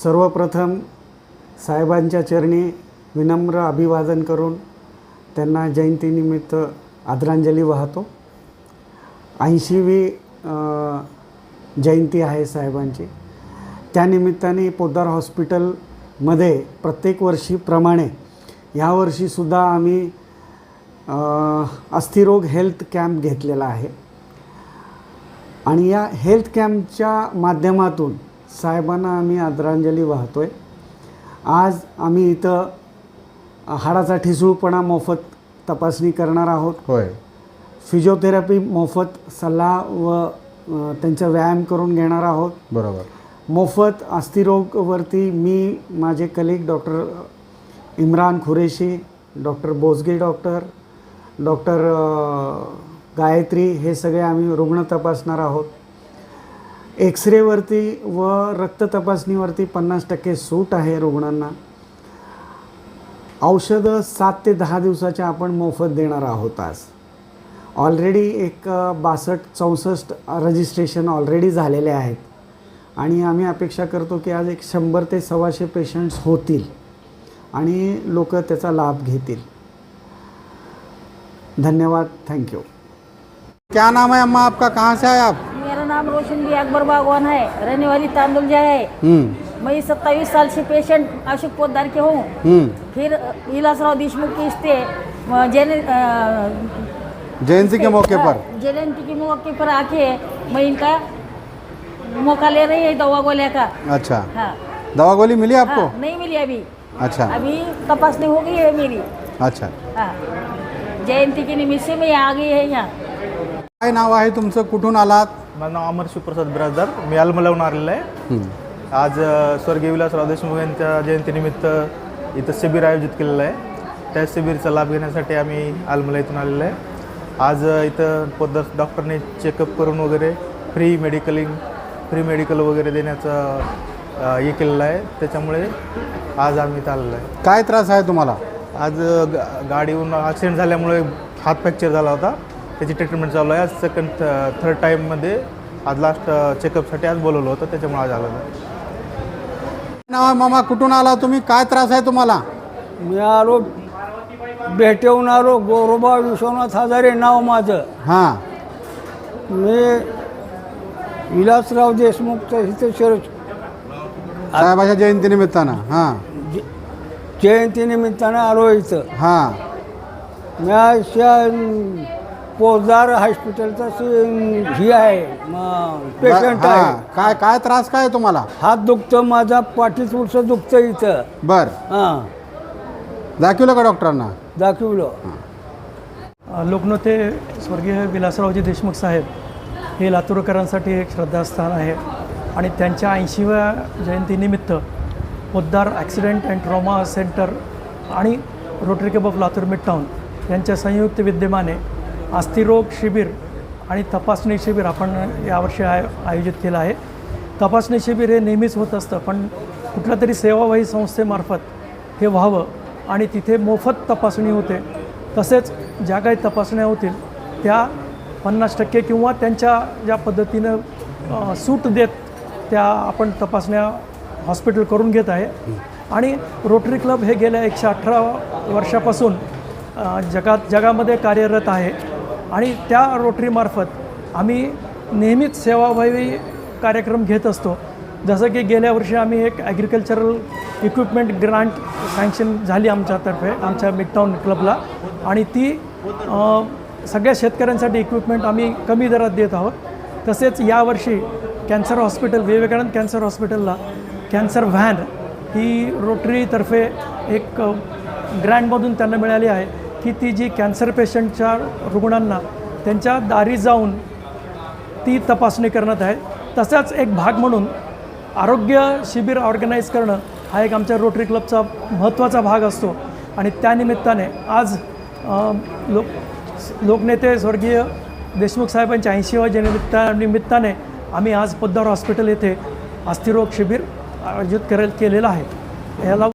सर्वप्रथम साहेबांच्या चरणी विनम्र अभिवादन करून त्यांना जयंतीनिमित्त आदरांजली वाहतो। 80वी जयंती आहे साहेबांची। त्यानिमित्ताने पोद्दार हॉस्पिटलमध्ये प्रत्येक वर्षीप्रमाणे यावर्षीसुद्धा आम्ही अस्थिरोग हेल्थ कॅम्प घेतलेला आहे आणि या हेल्थ कॅम्पच्या माध्यमातून साहेबांना आम्ही आदरांजली वाहतोय। आज आम्ही इथं हाडाचा ठिसूळपणा मोफत तपासणी करणार आहोत। होय, फिजिओथेरपी मोफत सल्ला व त्यांचा व्यायाम करून घेणार आहोत। बरोबर। मोफत अस्थिरोगवरती मी माझे colleague doctor Imran Qureshi, doctor Bosge doctor Gayatri हे सगळे आम्ही रुग्ण तपासणार आहोत। एक्सरेवरती व रक्त तपासणीवरती 50% सूट आहे रुग्णांना। औषधं 7 ते 10 दिवसाच्या आपण मोफत देणार आहोत। आज ऑलरेडी एक 62-64 रजिस्ट्रेशन ऑलरेडी झालेले आहेत आणि आम्ही अपेक्षा करतो की आज एक 100 ते 125 पेशंट्स होतील आणि लोक त्याचा लाभ घेतील। धन्यवाद, थैंक यू। क्या नाम है अम्मा आपका, कहाँ से आए आप? मेरा नाम रोशन भी अकबर बागवान है, रहने वाली तांदुलजा है। मैं 27 साल से पेशेंट अशोक पोद्दार के हूँ। फिर विलासराव देशमुख के इस्ते जयंती के मौके पर जयंती के मौके पर आके मैं इनका मौका ले रही है दवा गोलिया का। अच्छा, हाँ। दवा गोली मिली आपको? हाँ, नहीं मिली अभी। अच्छा, अभी तपासनी हो गई है मेरी। अच्छा, हाँ, जयंती के निमित्त से मैं आ गई है यहाँ। काय नाव आहे तुमचं, कुठून आलात? माझं नाव अमर शिवप्रसाद बिराजदार, मी आलमलावून आलेलं आहे। आज स्वर्गीय विलासराव देशमुख यांच्या जयंतीनिमित्त इथं शिबिर आयोजित केलेलं आहे। त्या शिबिरचा लाभ घेण्यासाठी आम्ही आलमला इथून आलेलो आहे। आज इथं पोद्दार डॉक्टरने चेकअप करून वगैरे फ्री मेडिकल वगैरे देण्याचं हे केलेलं आहे। त्याच्यामुळे आज आम्ही इथं आलेलो आहे। काय त्रास आहे तुम्हाला? आज गाडीहून ॲक्सिडेंट झाल्यामुळे हात फ्रॅक्चर झाला होता, त्याची ट्रीटमेंट चालू आहे। आज थर्ड टाईममध्ये आज लास्ट चेकअपसाठी आज बोलवलं होतं, त्याच्यामुळे आज आलेलं आहे। नाव आहे मामा, कुठून आला तुम्ही, काय त्रास आहे तुम्हाला? मी आलो भेटेहून आलो, गोरोबा विश्वनाथ हजारे नाव माझं। हां, मी विलासराव देशमुखचं इथं साहेबाच्या जयंतीनिमित्तानं। हां, जयंतीनिमित्तानं आलो इथं। हां, मी अशा पोद्दार हॉस्पिटलचा ही आहे पेशंट आहे। हां, काय काय त्रास काय आहे तुम्हाला? हात दुखतं, माझा पाठीच उलसं दुखतं इथं। बर, हां, दाखवलं का डॉक्टरांना? दाखवलं। लोकनेते स्वर्गीय विलासरावजी देशमुख साहेब हे लातूरकरांसाठी एक श्रद्धास्थान आहे आणि त्यांच्या 80व्या जयंतीनिमित्त Poddar accident and trauma centre आणि Rotary Club of Latur Midtown यांच्या संयुक्त विद्यमाने अस्थिरोग शिबिर आणि तपासणी शिबिर आपण यावर्षी आयोजित केलं आहे। तपासणी शिबिर हे नेहमीच होत असतं, पण कुठल्या तरी सेवाभावी संस्थेमार्फत हे व्हावं आणि तिथे मोफत तपासणी होते। तसेच ज्या काही तपासण्या होतील त्या 50% किंवा त्यांच्या ज्या पद्धतीनं सूट देत त्या आपण तपासण्या हॉस्पिटल करून घेत आहे। आणि रोटरी क्लब हे गेल्या 118 वर्षापासून जगामध्ये कार्यरत आहे आणि त्या रोटरीमार्फत आम्ही नेहमीच सेवाभावी कार्यक्रम घेत असतो। जसं की गेल्या वर्षी आम्ही एक ॲग्रिकल्चरल इक्विपमेंट ग्रांट सँक्शन झाली आमच्यातर्फे आमच्या मिडटाऊन क्लबला आणि ती सगळ्या शेतकऱ्यांसाठी इक्विपमेंट आम्ही कमी दरात देत आहोत। तसेच यावर्षी कॅन्सर हॉस्पिटल विवेकानंद कॅन्सर हॉस्पिटलला कॅन्सर व्हॅन ही रोटरीतर्फे एक ग्रँटमधून त्यांना मिळाली आहे की ती जी कॅन्सर पेशंटच्या रुग्णांना त्यांच्या दारी जाऊन ती तपासणी करण्यात आहे। तसाच एक भाग म्हणून आरोग्य शिबिर ऑर्गनाईज करणं हा एक आमच्या रोटरी क्लबचा महत्त्वाचा भाग असतो आणि त्यानिमित्ताने आज लोकनेते स्वर्गीय देशमुख साहेबांच्या 80व्या निमित्ताने आम्ही आज पोद्दार हॉस्पिटल येथे अस्थिरोग शिबिर आयोजित केलेलं आहे। याला